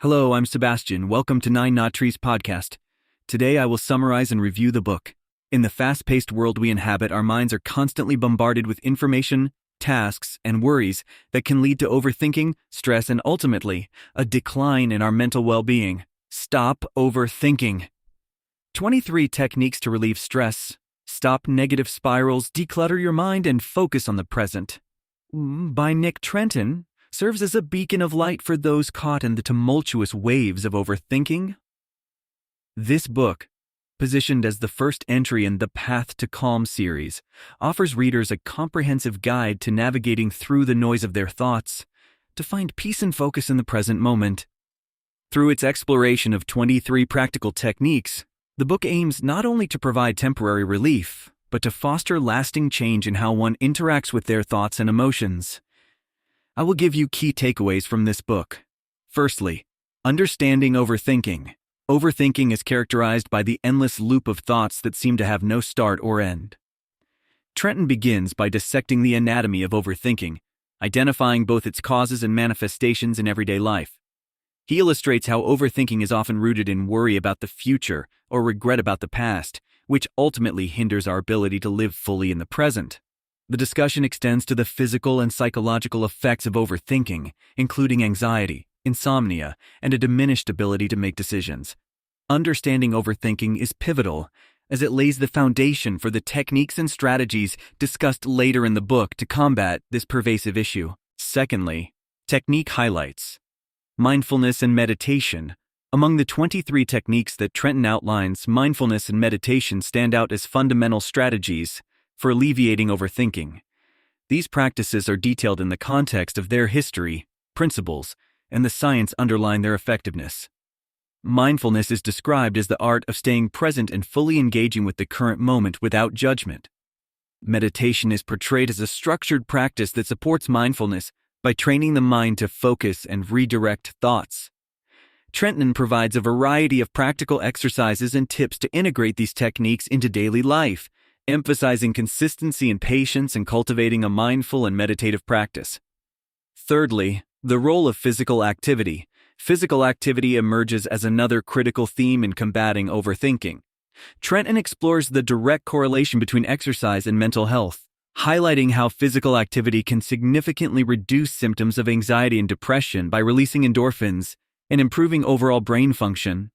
Hello, I'm Sebastian. Welcome to Nine Knot Trees podcast. Today I will summarize and review the book. In the fast-paced world we inhabit, our minds are constantly bombarded with information, tasks, and worries that can lead to overthinking, stress, and ultimately, a decline in our mental well-being. Stop overthinking. 23 techniques to relieve stress. Stop negative spirals, declutter your mind, and focus on the present. By Trenton, serves as a beacon of light for those caught in the tumultuous waves of overthinking. This book, positioned as the first entry in the Path to Calm series, offers readers a comprehensive guide to navigating through the noise of their thoughts to find peace and focus in the present moment. Through its exploration of 23 practical techniques, the book aims not only to provide temporary relief, but to foster lasting change in how one interacts with their thoughts and emotions. I will give you key takeaways from this book. Firstly, understanding overthinking. Overthinking is characterized by the endless loop of thoughts that seem to have no start or end. Trenton begins by dissecting the anatomy of overthinking, identifying both its causes and manifestations in everyday life. He illustrates how overthinking is often rooted in worry about the future or regret about the past, which ultimately hinders our ability to live fully in the present. The discussion extends to the physical and psychological effects of overthinking, including anxiety, insomnia, and a diminished ability to make decisions. Understanding overthinking is pivotal, as it lays the foundation for the techniques and strategies discussed later in the book to combat this pervasive issue. Secondly, technique highlights. Mindfulness and meditation. Among the 23 techniques that Trenton outlines, mindfulness and meditation stand out as fundamental strategies for alleviating overthinking. These practices are detailed in the context of their history, principles, and the science underlying their effectiveness. Mindfulness is described as the art of staying present and fully engaging with the current moment without judgment. Meditation is portrayed as a structured practice that supports mindfulness by training the mind to focus and redirect thoughts. Trenton provides a variety of practical exercises and tips to integrate these techniques into daily life, emphasizing consistency and patience in cultivating a mindful and meditative practice. Thirdly, the role of physical activity. Physical activity emerges as another critical theme in combating overthinking. Trenton explores the direct correlation between exercise and mental health, highlighting how physical activity can significantly reduce symptoms of anxiety and depression by releasing endorphins and improving overall brain function.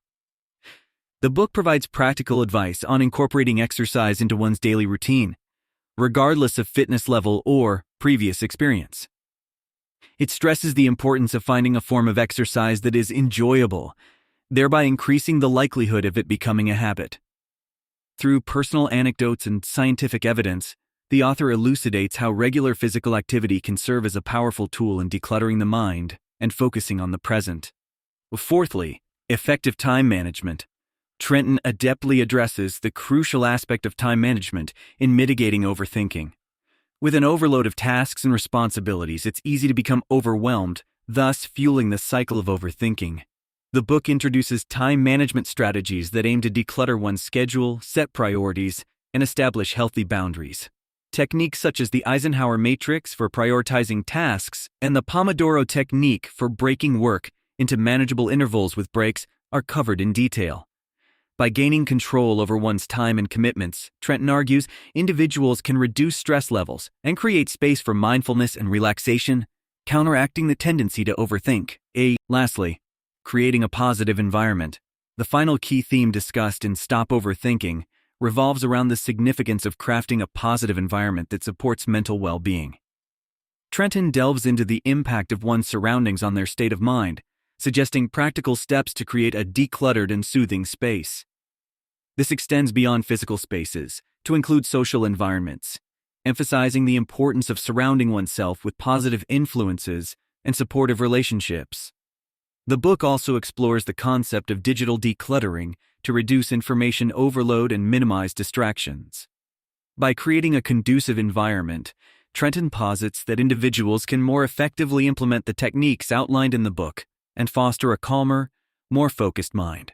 The book provides practical advice on incorporating exercise into one's daily routine, regardless of fitness level or previous experience. It stresses the importance of finding a form of exercise that is enjoyable, thereby increasing the likelihood of it becoming a habit. Through personal anecdotes and scientific evidence, the author elucidates how regular physical activity can serve as a powerful tool in decluttering the mind and focusing on the present. Fourthly, effective time management. Trenton adeptly addresses the crucial aspect of time management in mitigating overthinking. With an overload of tasks and responsibilities, it's easy to become overwhelmed, thus fueling the cycle of overthinking. The book introduces time management strategies that aim to declutter one's schedule, set priorities, and establish healthy boundaries. Techniques such as the Eisenhower matrix for prioritizing tasks and the Pomodoro technique for breaking work into manageable intervals with breaks are covered in detail. By gaining control over one's time and commitments, Trenton argues, individuals can reduce stress levels and create space for mindfulness and relaxation, counteracting the tendency to overthink. Lastly, creating a positive environment. The final key theme discussed in Stop Overthinking revolves around the significance of crafting a positive environment that supports mental well-being. Trenton delves into the impact of one's surroundings on their state of mind, suggesting practical steps to create a decluttered and soothing space. This extends beyond physical spaces to include social environments, emphasizing the importance of surrounding oneself with positive influences and supportive relationships. The book also explores the concept of digital decluttering to reduce information overload and minimize distractions. By creating a conducive environment, Trenton posits that individuals can more effectively implement the techniques outlined in the book and foster a calmer, more focused mind.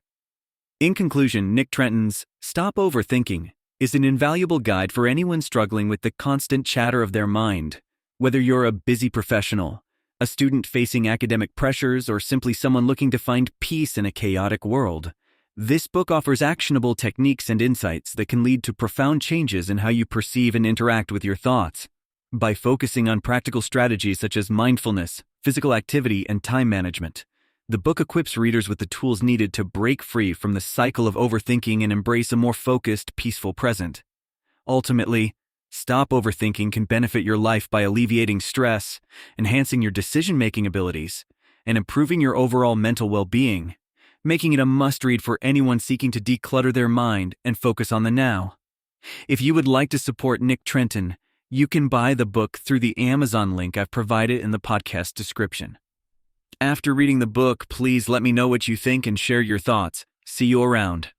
In conclusion, Trenton's Stop Overthinking is an invaluable guide for anyone struggling with the constant chatter of their mind. Whether you're a busy professional, a student facing academic pressures, or simply someone looking to find peace in a chaotic world. This book offers actionable techniques and insights that can lead to profound changes in how you perceive and interact with your thoughts. By focusing on practical strategies such as mindfulness, physical activity, and time management, the book equips readers with the tools needed to break free from the cycle of overthinking and embrace a more focused, peaceful present. Ultimately, Stop Overthinking can benefit your life by alleviating stress, enhancing your decision-making abilities, and improving your overall mental well-being, making it a must-read for anyone seeking to declutter their mind and focus on the now. If you would like to support Nick Trenton, you can buy the book through the Amazon link I've provided in the podcast description. After reading the book, please let me know what you think and share your thoughts. See you around.